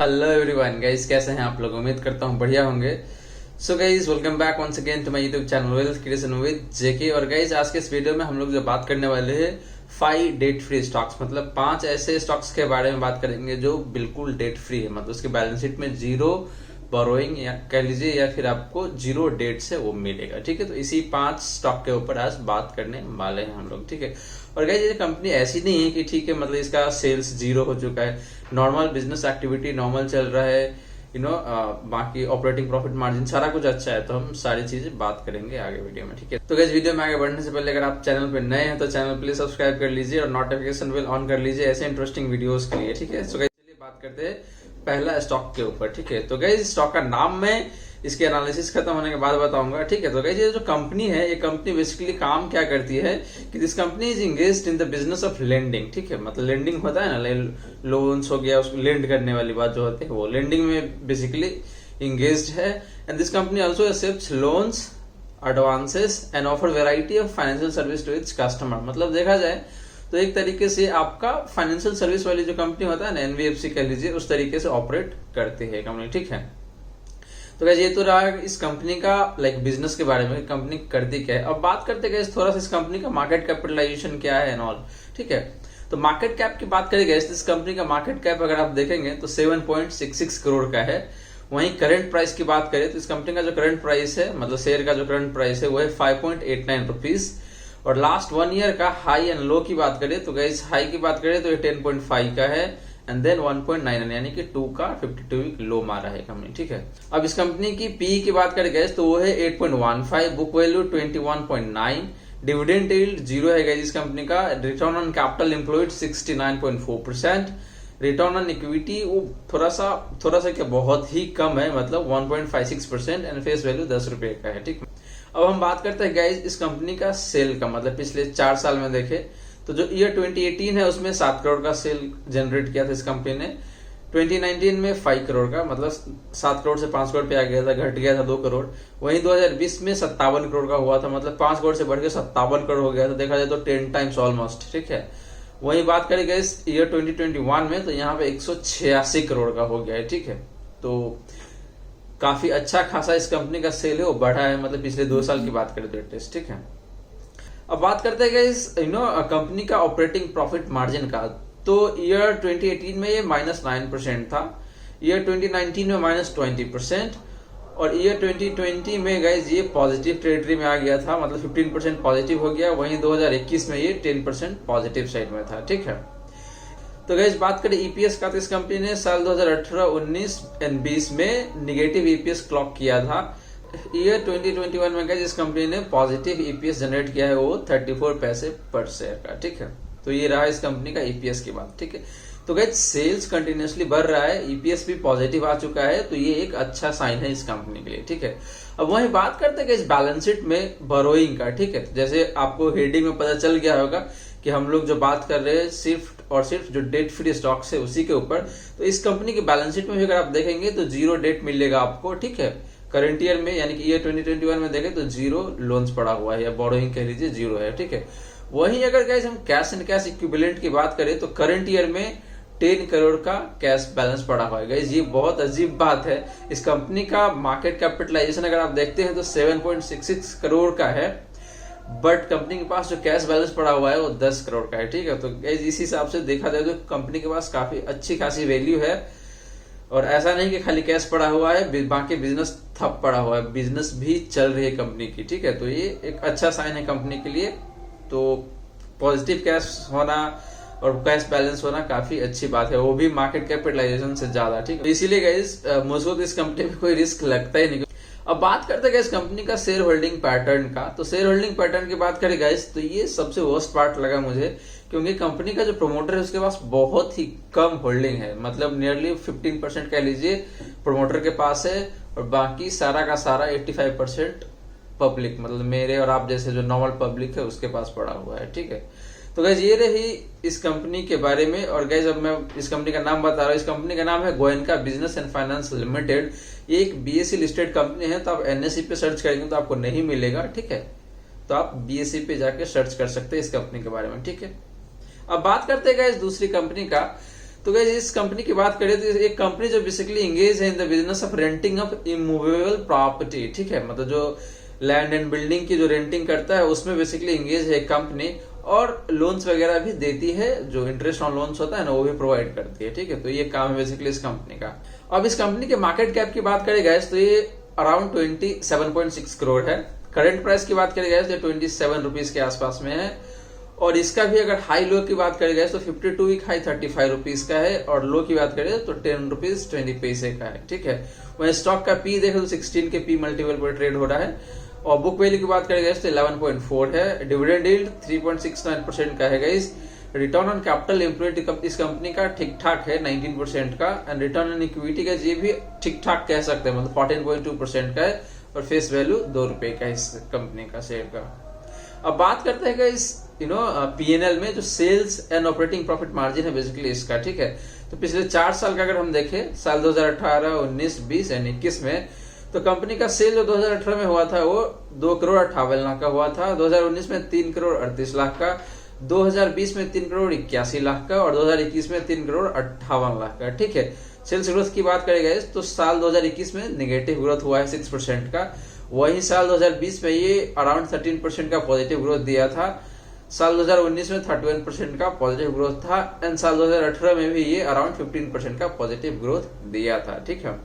Hello everyone guys, कैसे हैं आप लोग। उम्मीद करता हूं बढ़िया होंगे। So guys, welcome back once again to my YouTube channel wealth creation with JK. और गाइस, आज के इस वीडियो में हम लोग जो बात करने वाले हैं 5 डेट फ्री स्टॉक्स, मतलब 5 ऐसे स्टॉक्स के बारे में बात करेंगे जो बिल्कुल डेट फ्री है, मतलब उसके बैलेंस शीट में जीरो बोरोइंग या कह लीजिए या फिर आपको जीरो डेट से वो मिलेगा। ठीक है, तो इसी 5 स्टॉक के ऊपर आज बात करने वाले हैं हम लोग। ठीक है, और गाइस ये कंपनी ऐसी नहीं है कि ठीक है मतलब इसका सेल्स जीरो हो चुका है, नॉर्मल बिजनेस एक्टिविटी नॉर्मल चल रहा है, बाकी ऑपरेटिंग प्रॉफिट मार्जिन सारा कुछ अच्छा है। तो हम सारी चीजें बात करेंगे आगे वीडियो में। ठीक है, तो गाइस वीडियो में आगे बढ़ने से पहले अगर आप चैनल पे नए हैं तो चैनल प्लीज सब्सक्राइब कर लीजिए और नोटिफिकेशन बेल ऑन कर लीजिए ऐसे इंटरेस्टिंग वीडियोस के लिए। ठीक है, तो गाइस चलिए बात करते हैं पहला स्टॉक के ऊपर। ठीक है, तो गाइस स्टॉक का नाम मैं इसके एनालिसिस खत्म होने के बाद बताऊंगा। ठीक है, तो गाइस ये जो कंपनी है, ये कंपनी बेसिकली काम क्या करती है कि this company is engaged in the business of lending. ठीक है, मतलब लेंडिंग होता है ना, लोन्स हो गया, उसको लेंड करने वाली बात जो होती है वो लेंडिंग में बेसिकली इंगेज्ड है। And this company also accepts loans, advances and offer variety of financial service to its customer. मतलब देखा जाए तो एक तरीके से आपका फाइनेंशियल सर्विस वाली जो कंपनी होता है ना, एनबीएफसी कह लीजिए, उस तरीके से ऑपरेट करती है कंपनी। ठीक है, तो गाइस ये तो रहा इस कंपनी का बिजनेस के बारे में, कंपनी करती क्या है। अब बात करते गाइस थोड़ा सा इस कंपनी का मार्केट कैपिटलाइजेशन क्या है एंड ऑल। ठीक है, तो मार्केट कैप की बात करें गाइस, इस कंपनी का मार्केट कैप अगर आप देखेंगे तो 7.66 करोड़ का है। वहीं करंट प्राइस की बात करें तो इस कंपनी का जो करंट प्राइस है, मतलब शेयर का जो करंट प्राइस है वो है 5.89 रुपीज। और लास्ट 1 ईयर का हाई एंड लो की बात करें तो गाइस हाई की बात करें तो ये 10.5 का है एंड देन 1.9 यानी कि 2 का 52 वीक लो मारा है कंपनी। ठीक है, अब इस कंपनी की पी की बात करें गैस तो वो है 8.15, बुक वैल्यू 21.9, डिविडेंड यील्ड 0 है गैस इस कंपनी का, return on capital employed 69.4%, return on equity वो थोड़ा सा क्या बहुत ही कम है, मतलब 1.56% एंड फेस वैल्यू 10 रुपए का है। ठीक, अब हम बात करते हैं गाइस इस कंपनी का सेल का, मतलब पिछले 4 साल में देखे तो जो ईयर 2018 है उसमें 7 करोड़ का सेल जनरेट किया था इस कंपनी ने। 2019 में 5 करोड़ का, मतलब 7 करोड़ से 5 करोड़ पे आ गया था, घट गया था 2 करोड़। वहीं 2020 में 57 करोड़ का हुआ था, मतलब 5 करोड़ से बढ़ के 57 करोड़ हो गया था, देखा जाए तो 10 टाइम्स ऑलमोस्ट। ठीक है, वहीं बात करें इस ईयर 2021 में तो यहाँ पे 186 करोड़ का हो गया है। ठीक है, तो काफी अच्छा खासा इस कंपनी का सेल है वो बढ़ा है, मतलब पिछले 2 साल की बात करें तो एटलीस्ट। ठीक है, अब बात करते हैं इस कंपनी का ऑपरेटिंग प्रॉफिट मार्जिन का। तो ईयर 2018 में ये -9% था, ईयर 2019 में -20% और ईयर 2020 में गाइज ये पॉजिटिव टेरिटरी में आ गया था, मतलब 15% पॉजिटिव हो गया। वहीं 2021 में ये 10% पॉजिटिव साइड में था। ठीक है, तो गाइज बात करें ईपीएस का तो इस कंपनी ने साल 2018, 19 एंड 20 में निगेटिव ईपीएस क्लॉक किया था। ईयर 2021 में गाइज इस कंपनी ने पॉजिटिव ईपीएस जनरेट किया है वो 34 पैसे पर शेयर का। ठीक है, तो ये रहा इस कंपनी का ईपीएस की बात। ठीक है, तो गाइज सेल्स कंटिन्यूअसली बढ़ रहा है, ईपीएस भी पॉजिटिव आ चुका है, तो ये एक अच्छा साइन है इस कंपनी के लिए। ठीक है, अब वहीं बात करते हैं इस बैलेंस शीट में बोरोइंग का। ठीक है, जैसे आपको हेडिंग में पता चल गया होगा कि हम लोग जो बात कर रहे हैं सिर्फ और सिर्फ जो डेट फ्री स्टॉक्स है उसी के ऊपर। तो इस कंपनी के बैलेंस शीट में भी अगर आप देखेंगे तो जीरो डेट मिलेगा आपको। ठीक है, करंट ईयर में यानी कि ईयर 2021 में देखें तो जीरो लोन्स पड़ा हुआ है या बोरोइंग कह लीजिए जीरो है। ठीक है, वहीं अगर गाइस हम कैश एंड कैश इक्विवेलेंट की बात करें तो करंट ईयर में 10 करोड़ का कैश बैलेंस पड़ा हुआ है। गाइस ये बहुत अजीब बात है, इस कंपनी का मार्केट कैपिटलाइजेशन अगर आप देखते हैं तो 7.66 करोड़ का है, बट कंपनी के पास जो कैश बैलेंस पड़ा हुआ है वो 10 करोड़ का है। ठीक है, तो इस हिसाब से देखा जाए तो कंपनी के पास काफी अच्छी खासी वैल्यू है। और ऐसा नहीं कि खाली कैश पड़ा हुआ है, बाकी बिजनेस ठप पड़ा हुआ है, बिजनेस भी चल रही है कंपनी की। ठीक है, तो ये एक अच्छा साइन है कंपनी के लिए। तो पॉजिटिव कैश होना और कैश बैलेंस होना काफी अच्छी बात है, वो भी मार्केट कैपिटलाइजेशन से ज्यादा। ठीक है, इसीलिए गाइस मुझको तो इस कंपनी में कोई रिस्क लगता ही नहीं। अब बात करते हैं इस कंपनी का शेयर होल्डिंग पैटर्न का। तो शेयर होल्डिंग पैटर्न की बात करें गाइस तो ये सबसे वर्स्ट पार्ट लगा मुझे, क्योंकि कंपनी का जो प्रमोटर है उसके पास बहुत ही कम होल्डिंग है, मतलब नियरली 15% कह लीजिए प्रमोटर के पास है और बाकी सारा का सारा 85% पब्लिक, मतलब मेरे और आप जैसे जो नॉर्मल पब्लिक है उसके पास पड़ा हुआ है। ठीक है, तो गाइज ये रही इस कंपनी के बारे में। और गाइज अब मैं इस कंपनी का नाम बता रहा हूँ, इस कंपनी का नाम है Goenka business and finance limited. ये एक बीएसई लिस्टेड कंपनी है, तो आप एनएसई पे सर्च करेंगे तो आपको नहीं मिलेगा। ठीक है, तो आप बीएसई पे जाके सर्च कर सकते हैं इस कंपनी के बारे में। ठीक है, अब बात करते हैं गाइज दूसरी कंपनी का। तो गाइस इस कंपनी की बात करें तो एक कंपनी जो बेसिकली एंगेज है in the business of renting of immovable property, ठीक है, मतलब जो लैंड एंड बिल्डिंग की जो रेंटिंग करता है उसमें बेसिकली एंगेज है कंपनी, और लोन्स वगैरह भी देती है, जो इंटरेस्ट ऑन लोन्स होता है ना वो भी प्रोवाइड करती है, ठीक है। तो ये काम है बेसिकली इस कंपनी का। अब इस कंपनी के मार्केट कैप की बात करें गाइस तो ये अराउंड 27.6 करोड़ है। करंट प्राइस की बात करें गाइस तो 27 रुपीज के आसपास में है, और इसका भी अगर हाई लो की बात करें गाइस तो 52 वीक हाई 35 रुपीज का है, और लो की बात करें तो 10 रुपीज 20 पैसे का है, ठीक है। वहीं स्टॉक का पी देखें तो 16 के पी मल्टीपल पर ट्रेड हो रहा है, और बुक वैल्यू की बात करें गाइस तो 11.4 है। डिविडेंड यील्ड 3.69% का है guys. Return on capital employed इस कंपनी का ठीक ठाक है 19% का, एंड रिटर्न ऑन इक्विटी का ये भी ठीक ठाक कह सकते हैं, मतलब 14.2% का है, और फेस वैल्यू 2 रुपए का इस कंपनी का शेयर का। अब बात करते हैं इस पीएनएल N L sales and operating profit margin है बेसिकली इसका, ठीक है। तो पिछले 4 साल का अगर हम देखें, साल 2018, 19, 20 एंड 21 में, तो कंपनी का सेल जो 2018 में हुआ था वो 2 करोड़ 58 लाख का हुआ था, 2019 में 3 करोड़ 38 लाख का, 2020 में 3 करोड़ 81 लाख का, और 2021 में 3 करोड़ 58 लाख का, ठीक है। सेल्स ग्रोथ की बात करेगा तो साल 2021 में नेगेटिव ग्रोथ हुआ है 6% का, वहीं साल 2020 में ये अराउंड 13% का पॉजिटिव ग्रोथ दिया था, साल 2019 में 31% का पॉजिटिव ग्रोथ था, एंड साल 2018 में भी ये अराउंड 15% का पॉजिटिव ग्रोथ दिया था, ठीक है।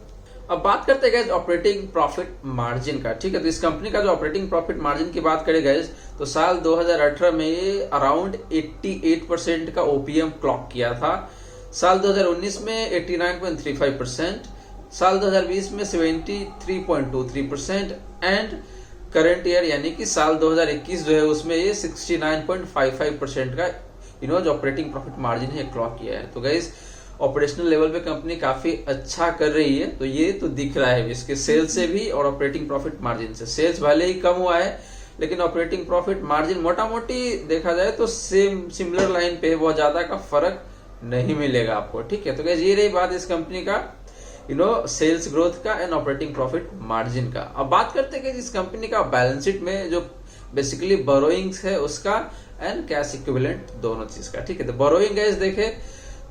अब बात करते हैं ऑपरेटिंग प्रॉफिट मार्जिन का, ठीक है। तो इस कंपनी का जो ऑपरेटिंग प्रॉफिट मार्जिन की बात करें गाइस तो साल 2018 में ये अराउंड 88% का ओपीएम क्लॉक किया था, साल 2019 में 89.35%, साल 2020 में 73.23%, एंड करंट ईयर यानी कि साल 2021 जो है उसमें ये 69.55% का जो ऑपरेटिंग प्रॉफिट मार्जिन है क्लॉक किया है। तो गाइस ऑपरेशनल लेवल पे कंपनी काफी अच्छा कर रही है, तो ये तो दिख रहा है इसके सेल्स से भी और ऑपरेटिंग प्रॉफिट मार्जिन से। सेल्स भले ही कम हुआ है लेकिन ऑपरेटिंग प्रॉफिट मार्जिन मोटा मोटी देखा जाए तो सेम सिमिलर लाइन पे बहुत ज्यादा का फर्क नहीं मिलेगा आपको, ठीक है। तो गाइस ये रही बात इस कंपनी का सेल्स ग्रोथ का एंड ऑपरेटिंग प्रॉफिट मार्जिन का। अब बात करते हैं कि इस कंपनी का बैलेंस शीट में जो बेसिकली बोरोइंग्स है उसका एंड कैश इक्विवेलेंट दोनों चीज का, ठीक है। तो बोरोइंग गाइस देखे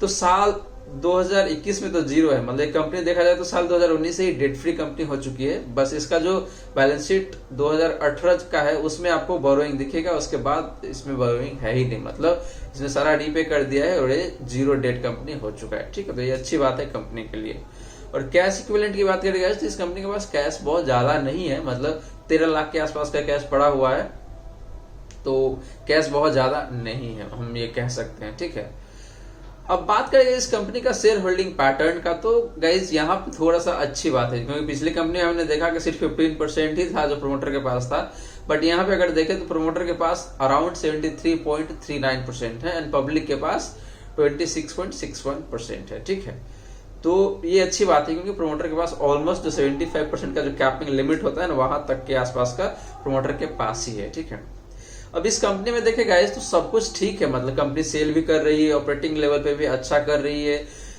तो साल 2021 में तो जीरो है, मतलब कंपनी देखा जाए तो साल 2019 से ही डेट फ्री कंपनी हो चुकी है। बस इसका जो बैलेंस शीट 2018 का है उसमें आपको बोरोइंग दिखेगा, उसके बाद इसमें बोरोइंग है ही नहीं, मतलब इसने सारा रीपे कर दिया है और ये जीरो डेट कंपनी हो चुका है, ठीक है। तो ये अच्छी बात है कंपनी के लिए। और कैश इक्विवेलेंट की बात करें तो इस कंपनी के पास कैश बहुत ज्यादा नहीं है, मतलब 13 लाख के आसपास का कैश पड़ा हुआ है, तो कैश बहुत ज्यादा नहीं है हम ये कह सकते हैं, ठीक है। अब बात करें इस कंपनी का शेयर होल्डिंग पैटर्न का, तो गाइज यहाँ पे थोड़ा सा अच्छी बात है, क्योंकि पिछली कंपनी में हमने देखा कि सिर्फ 15% ही था जो प्रोमोटर के पास था, बट यहाँ पे अगर देखें तो प्रोमोटर के पास अराउंड 73.39% है एंड पब्लिक के पास 26.61% है, ठीक है। तो ये अच्छी बात है क्योंकि प्रोमोटर के पास ऑलमोस्ट जो 75% का जो कैपिंग लिमिट होता है ना वहां तक के आसपास का प्रोमोटर के पास ही है, ठीक है। अब इस कंपनी में देखे गाइस तो सब कुछ ठीक है, मतलब कंपनी सेल भी कर रही है, ऑपरेटिंग लेवल पे भी अच्छा कर रही है,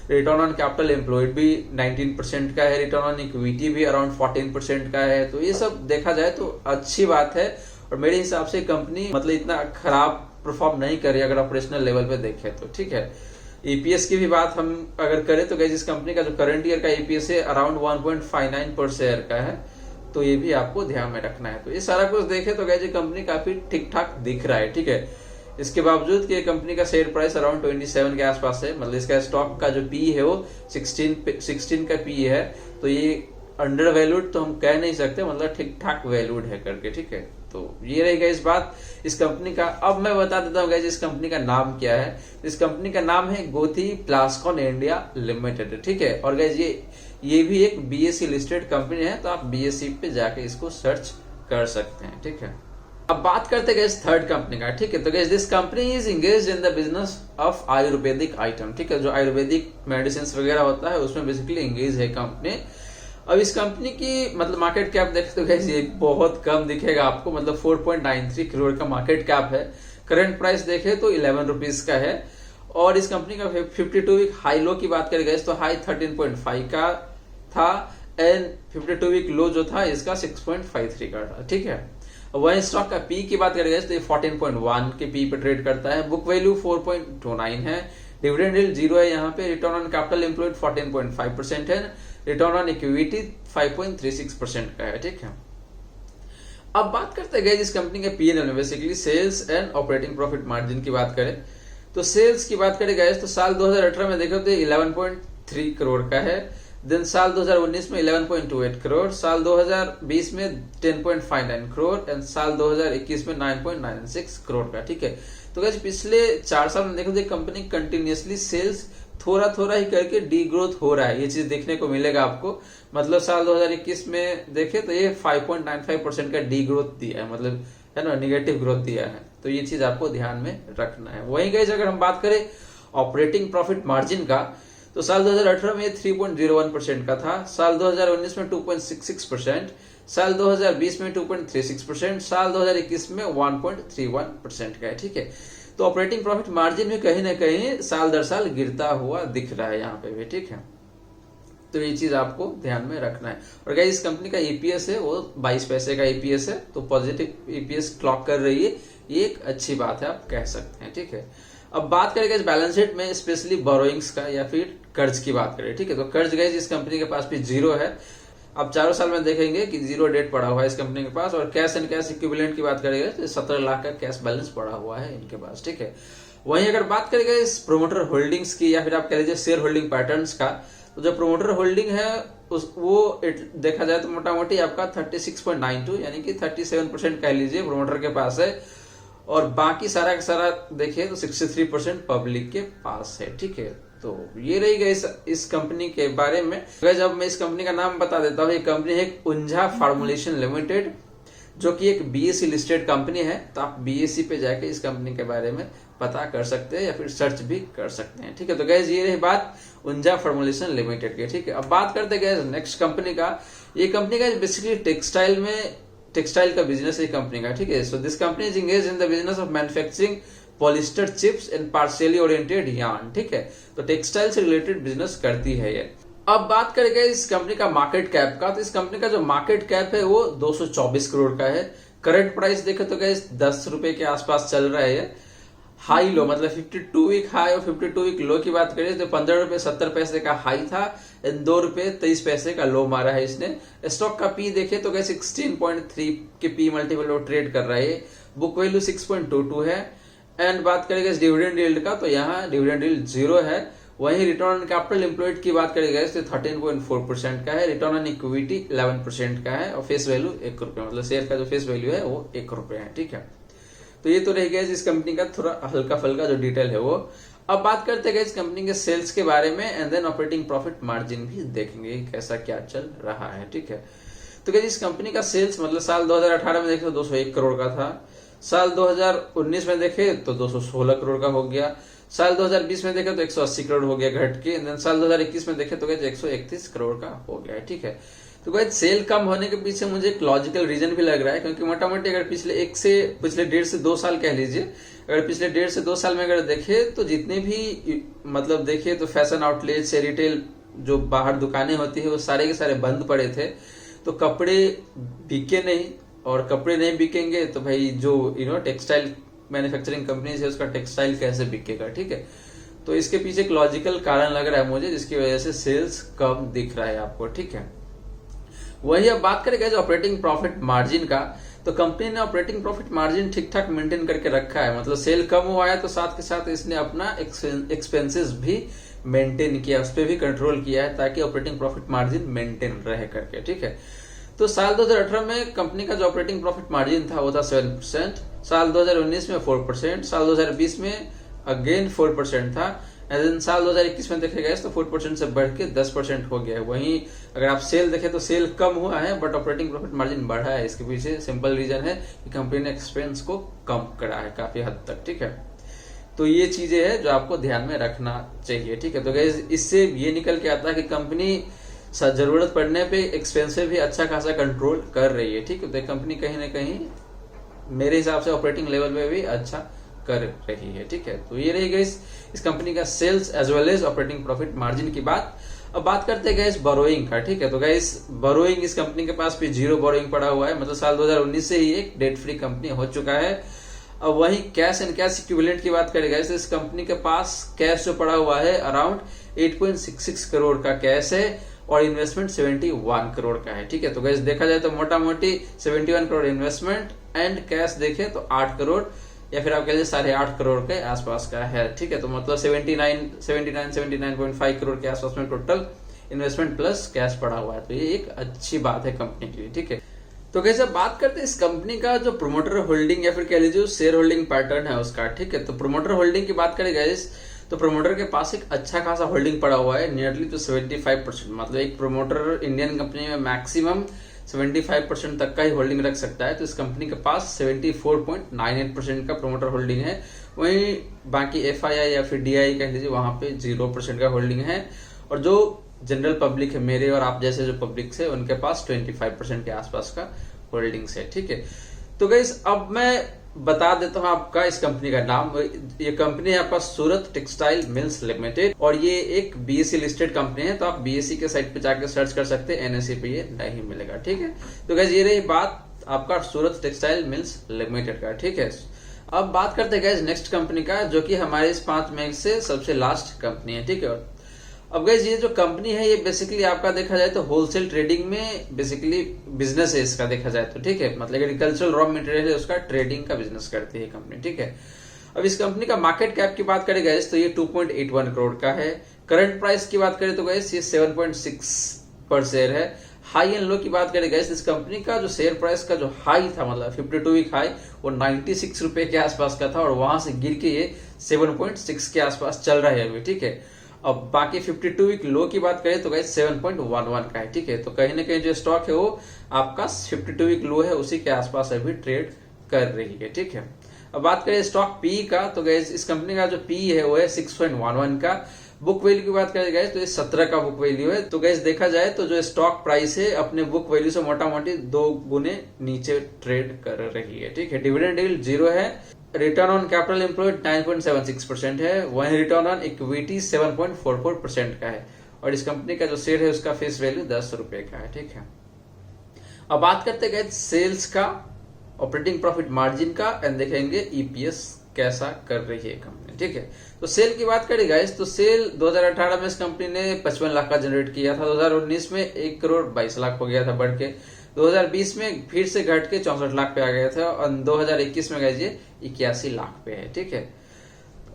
रिटर्न ऑन कैपिटल एम्प्लॉयड भी 19% का है, रिटर्न ऑन इक्विटी भी अराउंड 14% का है, तो ये सब देखा जाए तो अच्छी बात है। और मेरे हिसाब से कंपनी मतलब इतना खराब परफॉर्म नहीं कर रही अगर ऑपरेशनल लेवल पे देखे तो, ठीक है। ईपीएस की भी बात हम अगर करें तो गाइस इस कंपनी का जो करंट ईयर का ईपीएस है अराउंड 1.59 पर शेयर का है, तो ये भी आपको ध्यान में रखना है। तो ये सारा कुछ देखे तो गाइस ये कंपनी काफी ठीक ठाक दिख रहा है, ठीक है। इसके बावजूद कि कंपनी का शेयर प्राइस अराउंड 27 के आसपास है, मतलब इसका स्टॉक का जो पी है वो 16 का पी है, तो ये अंडर वैल्यूड तो हम कह नहीं सकते, मतलब ठीक ठाक वैल्यूड है करके, ठीक है। तो ये रहेगा इस बात इस कंपनी का। अब मैं बता देता हूँ गाइस इस कंपनी का नाम क्या है। इस कंपनी का नाम है गोथी प्लास्कॉन इंडिया लिमिटेड, ठीक है। और गाइस ये भी एक बीएसई लिस्टेड कंपनी है, तो आप बीएसई पे जाके इसको सर्च कर सकते हैं, ठीक है। अब बात करते हैं गाइस थर्ड कंपनी का, ठीक है। तो guys this company is engaged in the business of Ayurvedic item, ठीक है। जो आयुर्वेदिक मेडिसिन वगैरह होता है उसमें बेसिकली इंगेज है कंपनी। अब इस कंपनी की मतलब मार्केट कैप देखें तो गाइस ये बहुत कम दिखेगा आपको, मतलब 4.93 करोड़ का मार्केट कैप है। करंट प्राइस देखें तो 11 रुपीज का है, और इस कंपनी का 52 वीक हाई लो की बात करें गाइस तो हाई 13.5 का था एंड 52 वीक लो जो था इसका 6.53 का था, ठीक है। वहीं स्टॉक का पी की बात करें तो 14.1 के पी पे ट्रेड करता है, बुक वैल्यू 4.29 है, डिविडेंड यील्ड 0 है यहाँ पे, रिटर्न ऑन कैपिटल एम्प्लॉयड 14.5% है, रिटर्न ऑन इक्विटी 5.36% का है, ठीक है। अब बात करते हैं इस कंपनी के P&L में, basically sales and operating profit margin की बात करें तो सेल्स की बात करें गाइस तो साल 2018 में देखो तो 11.3 करोड़ का है, देन साल 2019 में 11.28 करोड़, साल 2020 में 10.59 करोड़ एंड साल 2021 में 9.96 करोड़ का, ठीक है। तो गाइस पिछले 4 साल में देखो तो कंपनी कंटिन्यूअसली सेल्स थोड़ा थोड़ा ही करके डी ग्रोथ हो रहा है, ये चीज देखने को मिलेगा आपको। मतलब साल 2021 में देखे तो ये 5.95% का डी ग्रोथ दिया है, मतलब है ना, निगेटिव ग्रोथ दिया है। तो ये चीज आपको ध्यान में रखना है। वहीं गाइस अगर हम बात करें ऑपरेटिंग प्रॉफिट मार्जिन का तो साल 2018 में 3.01% का था, साल 2019 में 2.66%, साल 2020 में 2.36%, साल 2021 में 1.31% का है, ठीक है। तो ऑपरेटिंग प्रॉफिट मार्जिन भी कहीं ना कहीं साल दर साल गिरता हुआ दिख रहा है यहाँ पे भी, ठीक है। तो ये चीज आपको ध्यान में रखना है। और गाइस इस कंपनी का ईपीएस है वो 22 पैसे का ईपीएस है, तो पॉजिटिव ईपीएस क्लॉक कर रही है, ये एक अच्छी बात है, आप कह सकते हैं, ठीक है। अब बात करें इस बैलेंस शीट में स्पेशली बोरोइंग्स का या फिर कर्ज की बात करें, ठीक है। तो कर्ज गाइस इस कंपनी के पास भी 0 है। अब चारों साल में देखेंगे कि 0 डेट पड़ा हुआ है इस कंपनी के पास। और कैश एंड कैश इक्विवेलेंट की बात करेंगे तो 17 लाख का कैश बैलेंस पड़ा हुआ है इनके पास, ठीक है। वहीं अगर बात करेंगे इस प्रोमोटर होल्डिंग्स की या फिर आप कह लीजिए शेयर होल्डिंग पैटर्न्स का, तो जो प्रोमोटर होल्डिंग है वो देखा जाए तो मोटा मोटी आपका 36.92 यानी कि 37% कह लीजिए प्रोमोटर के पास है, और बाकी सारा का सारा देखिए तो 63% पब्लिक के पास है, ठीक है। तो ये रही गई इस कंपनी के बारे में। जब मैं इस कंपनी का नाम बता देता हूँ, ये कंपनी है ऊंझा फॉर्मुलेशन लिमिटेड, जो कि एक बीएससी लिस्टेड कंपनी है। तो आप बीएससी पे जाके इस कंपनी के बारे में पता कर सकते हैं या फिर सर्च भी कर सकते हैं, ठीक है। तो गैस ये रही बात ऊंझा फॉर्मुलेशन लिमिटेड की, ठीक है। अब बात करते हैं नेक्स्ट कंपनी का। ये कंपनी का बेसिकली टेक्सटाइल का बिजनेस है कंपनी का, ठीक है। So this company is engage in the business of manufacturing polyester chips and partially oriented yarn, ठीक है। तो टेक्सटाइल से रिलेटेड बिजनेस करती है ये। अब बात करेंगे इस कंपनी का मार्केट कैप का, तो इस कंपनी का जो मार्केट कैप है वो 224 करोड़ का है। करंट प्राइस देखे तो गाइस 10 रुपए के आसपास चल रहा है। हाई लो मतलब 52 वीक हाई और 52 वीक लो की बात करें तो 15 रुपए 70 पैसे का हाई था, 2 रुपए 23 पैसे का लो मारा है इसने। स्टॉक का पी देखे तो गाइस 16.3 के पी मल्टीपल वो ट्रेड कर रहा है। बुक वैल्यू 6.22 है। एंड बात करेंगे इस डिविडेंड यील्ड का, तो यहाँ डिविडेंड यील्ड 0 है। वहीं रिटर्न ऑन कैपिटल एम्प्लॉयड की बात करेंगे तो 13.4% का है। रिटर्न ऑन इक्विटी 11% का है और फेस वैल्यू 1 रुपए, मतलब शेयर का जो फेस वैल्यू है वो 1 रुपए है, ठीक है। तो ये तो रह गया इस कंपनी का थोड़ा हल्का फल्का जो डिटेल है वो। अब बात करते हैं इस कंपनी के सेल्स के बारे में and then operating profit margin भी देखेंगे कैसा क्या चल रहा है, ठीक है। तो क्या इस कंपनी का सेल्स मतलब साल 2018 में देखे तो 201 करोड़ का था, साल 2019 में देखे तो 216 करोड़ का हो गया, साल 2020 में देखे तो 180 करोड़ हो गया घट के, साल 2021 में देखे तो 131 करोड़ का हो गया है, ठीक है। तो गाइस सेल कम होने के पीछे मुझे एक लॉजिकल रीजन भी लग रहा है, क्योंकि मोटा मोटी अगर पिछले 1.5 से 2 साल कह लीजिए, अगर पिछले 1.5 से 2 साल में अगर देखे तो जितने भी मतलब देखिए तो फैशन आउटलेट से रिटेल जो बाहर दुकानें होती है वो सारे के सारे बंद पड़े थे। तो कपड़े बिके नहीं, और कपड़े नहीं बिकेंगे तो भाई जो टेक्सटाइल मैन्युफैक्चरिंग कंपनी है उसका टेक्सटाइल कैसे बिकेगा, ठीक है। तो इसके पीछे एक लॉजिकल कारण लग रहा है मुझे, जिसकी वजह से सेल्स कम दिख रहा है आपको, ठीक है। वही अब बात करेंगे ऑपरेटिंग प्रॉफिट मार्जिन का, तो कंपनी ने ऑपरेटिंग प्रॉफिट मार्जिन ठीक ठाक मेंटेन करके रखा है। मतलब सेल कम हुआ है तो साथ के साथ इसने अपना एक्सपेंसेस भी मेंटेन किया, उस पर भी कंट्रोल किया है ताकि ऑपरेटिंग प्रॉफिट मार्जिन मेंटेन रहे करके, ठीक है। तो साल 2018 में कंपनी का जो ऑपरेटिंग प्रॉफिट मार्जिन था वो था 7%, साल 2019 में 4%, साल 2020 में अगेन 4% था, एंड साल 2021 में देखे गए तो 4% से बढ़ के 10% हो गया है। वहीं अगर आप सेल देखें तो सेल कम हुआ है बट ऑपरेटिंग प्रॉफिट मार्जिन बढ़ा है। इसके पीछे सिंपल रीजन है कि कंपनी ने एक्सपेंस को कम करा है काफी हद तक, ठीक है। तो ये चीजें हैं जो आपको ध्यान में रखना चाहिए, ठीक है। तो गाइस इससे ये निकल के आता है कि कंपनी जरूरत पड़ने पे एक्सपेंसिव भी अच्छा खासा कंट्रोल कर रही है, ठीक है। तो कंपनी कहीं ना कहीं मेरे हिसाब से ऑपरेटिंग लेवल में भी अच्छा कर रही है, ठीक है। तो ये रही गई इस कंपनी का sales as well as operating profit margin की बात। अब बात करते हैं गाइस बोरोइंग का, ठीक है। तो गाइस बोरोइंग इस कंपनी के पास भी 0 बोरोइंग पड़ा हुआ है, मतलब साल 2019 से ही एक डेट फ्री कंपनी हो चुका है। अब वही कैश एंड कैश इक्विवेलेंट की बात करें गाइस, तो इस कंपनी के पास कैश जो पड़ा हुआ है अराउंड 8.66 करोड़ का कैश है और इन्वेस्टमेंट 71 करोड़ का है। ठीक है, तो गाइस देखा जाए तो मोटा मोटी 71 करोड़ इन्वेस्टमेंट एंड कैश देखें तो 8 करोड़ या फिर आप कह लीजिए 8.5 करोड़ के आसपास का है। ठीक है, तो मतलब 79.5 करोड़ के आसपास में टोटल इन्वेस्टमेंट प्लस कैश पड़ा हुआ है। तो ये एक अच्छी बात है कंपनी के लिए। ठीक है, तो कैसे बात करते हैं इस कंपनी का जो प्रोमोटर होल्डिंग या फिर कह लीजिए शेयर होल्डिंग पैटर्न है उसका। ठीक है, तो प्रोमोटर होल्डिंग की बात करें गाइस, तो प्रोमोटर के पास एक अच्छा खासा होल्डिंग पड़ा हुआ है, नियरली तो 75%। मतलब एक प्रोमोटर इंडियन कंपनी में मैक्सिमम 75% तक का ही होल्डिंग रख सकता है। तो इस कंपनी के पास 74.98% का प्रोमोटर होल्डिंग है। वहीं बाकी FII या फिर DI कह लीजिए वहां पे 0% का होल्डिंग है। और जो जनरल पब्लिक है, मेरे और आप जैसे जो पब्लिक है, उनके पास 25% के आसपास का होल्डिंग्स है। ठीक है, तो गाइस अब मैं बता देता हूं आपका इस कंपनी का नाम। ये कंपनी है आपका सूरत टेक्सटाइल मिल्स लिमिटेड और ये एक BSE लिस्टेड कंपनी है। तो आप BSE के साइट पे जाकर सर्च कर सकते हैं, NSE पे ये नहीं मिलेगा। ठीक है, तो गाइस ये रही बात आपका सूरत टेक्सटाइल मिल्स लिमिटेड का। ठीक है, अब बात करते हैं गाइस नेक्स्ट कंपनी का, जो कि हमारे इस 5 में से सबसे लास्ट कंपनी है। ठीक है, अब गाइस ये जो कंपनी है ये बेसिकली आपका देखा जाए तो होलसेल ट्रेडिंग में बेसिकली बिजनेस है इसका देखा जाए तो। ठीक है, मतलब एग्रीकल्चरल रॉ मटेरियल है उसका ट्रेडिंग का बिजनेस करती है कंपनी। ठीक है, अब इस कंपनी का मार्केट कैप की बात करें गाइस तो ये 2.81 करोड़ का है। करंट प्राइस की बात करें तो गाइस ये 7.6 पर शेयर है। हाई एंड लो की बात करें गाइस, इस कंपनी का जो शेयर प्राइस का जो हाई था, मतलब 52 वीक हाई, वो 96 रुपए के आसपास का था और वहां से गिर के ये 7.6 के आसपास चल रहा है अभी। ठीक है, अब बाकी 52 वीक लो की बात करें तो गाइस 7.11 का है। ठीक है, तो कहीं ना कहीं जो स्टॉक है वो आपका 52 वीक लो है उसी के आसपास अभी ट्रेड कर रही है। ठीक है, अब बात करें स्टॉक PE का तो गाइस इस कंपनी का जो PE है वो है 6.11 का। बुक वैल्यू की बात करें गाइस तो ये 17 का बुक वैल्यू है। तो गाइस देखा जाए तो जो स्टॉक प्राइस है अपने बुक वैल्यू से मोटा मोटी 2 गुने नीचे ट्रेड कर रही है। ठीक है, डिविडेंड यील्ड 0 है। रिटर्न ऑन कैपिटल एम्प्लॉयड 9.76% है। वहीं रिटर्न ऑन इक्विटी 7.44% का है और इस कंपनी का जो शेयर है उसका फेस वैल्यू 10 रुपए का है। ठीक है, अब बात करते हैं सेल्स का, ऑपरेटिंग प्रॉफिट मार्जिन का एंड देखेंगे EPS कैसा कर रही है कंपनी। ठीक है, तो सेल की बात करें गाइस तो सेल 2018 में इस कंपनी ने 55 लाख का जनरेट किया था। 2019 में 1 करोड़ 22 लाख हो गया था बढ़ के। 2020 में फिर से घट के 64 लाख पे आ गया था और 2021 में गाइस ये 81 लाख पे है। ठीक है,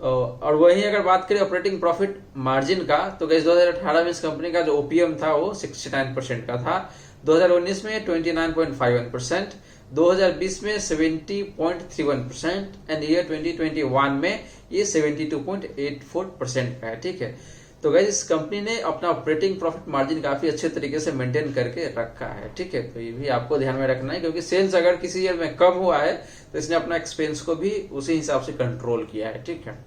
और वहीं अगर बात करें ऑपरेटिंग प्रॉफिट मार्जिन का तो गाइस 2018 में इस कंपनी का जो OPM था वो 69% का था। 2019 में 29.51%, 2020 में 70.31% एंड ईयर 2021 में ये 72.84% का है। ठीक है, तो गाइस इस कंपनी ने अपना ऑपरेटिंग प्रॉफिट मार्जिन काफी अच्छे तरीके से मेंटेन करके रखा है। ठीक है, तो ये भी आपको ध्यान में रखना है क्योंकि सेल्स अगर किसी ईयर में कम हुआ है तो इसने अपना एक्सपेंस को भी उसी हिसाब से कंट्रोल किया है। ठीक है,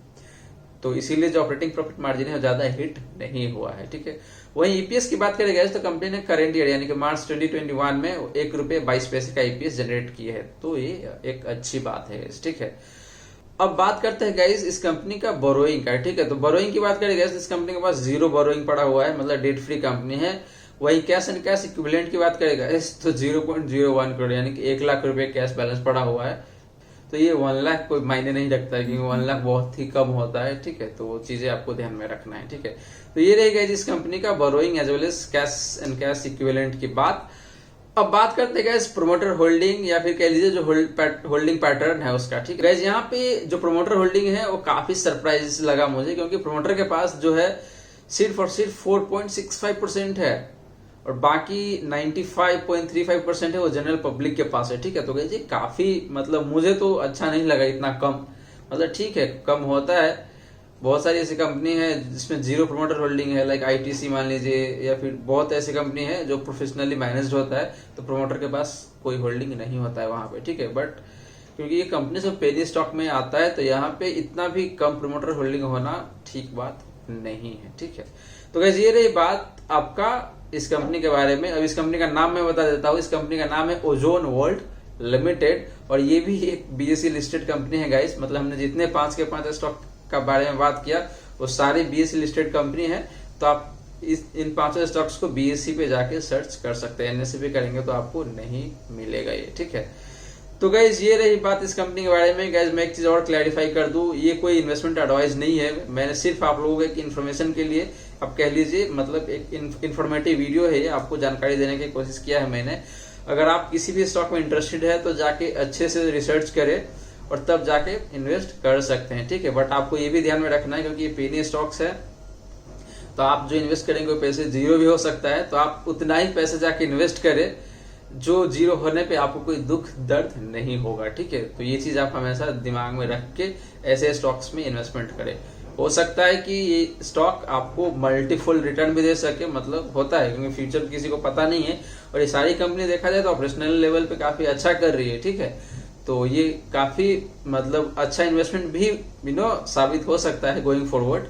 तो इसीलिए जो ऑपरेटिंग प्रॉफिट मार्जिन है ज्यादा हिट नहीं हुआ है। ठीक है, वहीं EPS की बात करें गाइस तो कंपनी ने करेंट ईयर यानी कि मार्च 2021 में 1 रुपए 22 पैसे का EPS जनरेट किया है, तो ये एक अच्छी बात है। ठीक है, अब बात करते हैं गाइस इस कंपनी का बोरोइंग का। ठीक है, तो बोरोइंग की बात करें गाइस इस कंपनी के पास 0 बोरोइंग पड़ा हुआ है, मतलब डेट फ्री कंपनी है। वही कैश एंड कैश इक्विवेलेंट की बात करें गाइस तो 0.01 करोड़ यानी कि 1 लाख रुपए कैश बैलेंस पड़ा हुआ है। तो ये 1 लाख कोई मायने नहीं रखता है क्योंकि 1 लाख बहुत ही कम होता है। ठीक है, तो वो चीजें आपको ध्यान में रखना है। ठीक है, तो ये रही गाइस इस कंपनी का borrowing as well as cash and cash equivalent की बात। अब बात करते हैं प्रोमोटर होल्डिंग या फिर कह लीजिए जो होल्डिंग पैटर्न है उसका। ठीक है, यहाँ पे जो प्रोमोटर होल्डिंग है वो काफी सरप्राइज लगा मुझे क्योंकि प्रोमोटर के पास जो है सिर्फ और सिर्फ 4.65% है और बाकी 95.35% है वो जनरल पब्लिक के पास है। ठीक है, तो ये काफी मतलब मुझे तो अच्छा नहीं लगा इतना कम। मतलब ठीक है कम होता है, बहुत सारी ऐसी कंपनी है जिसमें 0 प्रोमोटर होल्डिंग है, लाइक ITC मान लीजिए, या फिर बहुत ऐसी कंपनी है जो प्रोफेशनली मैनेज्ड होता है तो प्रोमोटर के पास कोई होल्डिंग नहीं होता है वहां पे। ठीक है, बट क्योंकि ये कंपनी सब पेनी स्टॉक में आता है तो यहाँ पे इतना भी कम प्रोमोटर होल्डिंग होना ठीक बात नहीं है। ठीक है, तो गाइस ये रही बात आपका इस कंपनी के बारे में। अब इस कंपनी का नाम मैं बता देता हूँ। इस कंपनी का नाम है ओजोन वर्ल्ड लिमिटेड और ये भी एक BSE लिस्टेड कंपनी है गाइस। मतलब हमने जितने 5 के 5 स्टॉक का बारे में बात किया वो सारी BSE लिस्टेड कंपनी है। तो आप इन 5 स्टॉक्स को BSE पे जाके सर्च कर सकते हैं, NSE पे करेंगे तो आपको नहीं मिलेगा ये। ठीक है, तो गाइज ये रही बात इस कंपनी के बारे में। गाइज मैं एक चीज और क्लैरिफाई कर दूं, ये कोई इन्वेस्टमेंट एडवाइस नहीं है, मैंने सिर्फ आप लोगों के इन्फॉर्मेशन के लिए, आप कह लीजिए मतलब एक इन्फॉर्मेटिव वीडियो है, आपको जानकारी देने की कोशिश किया है मैंने। अगर आप किसी भी स्टॉक में इंटरेस्टेड है तो जाके अच्छे से रिसर्च करें और तब जाके इन्वेस्ट कर सकते हैं, ठीक है। बट आपको ये भी ध्यान में रखना है क्योंकि ये पेनी स्टॉक्स है, तो आप जो इन्वेस्ट करेंगे वो पैसे जीरो भी हो सकता है, तो आप उतना ही पैसे जाके इन्वेस्ट करें जो जीरो होने पे आपको कोई दुख दर्द नहीं होगा, ठीक है। तो ये चीज आप हमेशा दिमाग में रख के ऐसे स्टॉक्स में इन्वेस्टमेंट करें। हो सकता है कि ये स्टॉक आपको मल्टीफुल रिटर्न भी दे सके, मतलब होता है क्योंकि फ्यूचर किसी को पता नहीं है, और ये सारी कंपनी देखा जाए तो ऑपरेशनल लेवल पे काफी अच्छा कर रही है, ठीक है। तो ये काफी मतलब अच्छा इन्वेस्टमेंट भी साबित हो सकता है गोइंग फॉरवर्ड,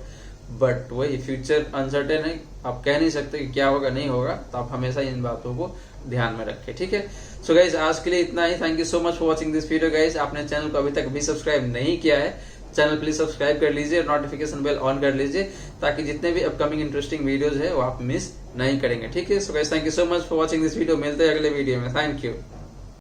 बट वही फ्यूचर अनसर्टेन है, आप कह नहीं सकते कि क्या होगा नहीं होगा, तो आप हमेशा इन बातों को ध्यान में रखें, ठीक है। सो गाइज आज के लिए इतना ही। Thank you so much for watching this video guys. आपने चैनल को अभी तक भी सब्सक्राइब नहीं किया है, चैनल प्लीज सब्सक्राइब कर लीजिए और नोटिफिकेशन बेल ऑन कर लीजिए, ताकि जितने भी अपकमिंग इंटरेस्टिंग वीडियोज है वो आप मिस नहीं करेंगे, ठीक है। So guys thank you so much for watching this video, मिलते हैं अगले वीडियो में। Thank you.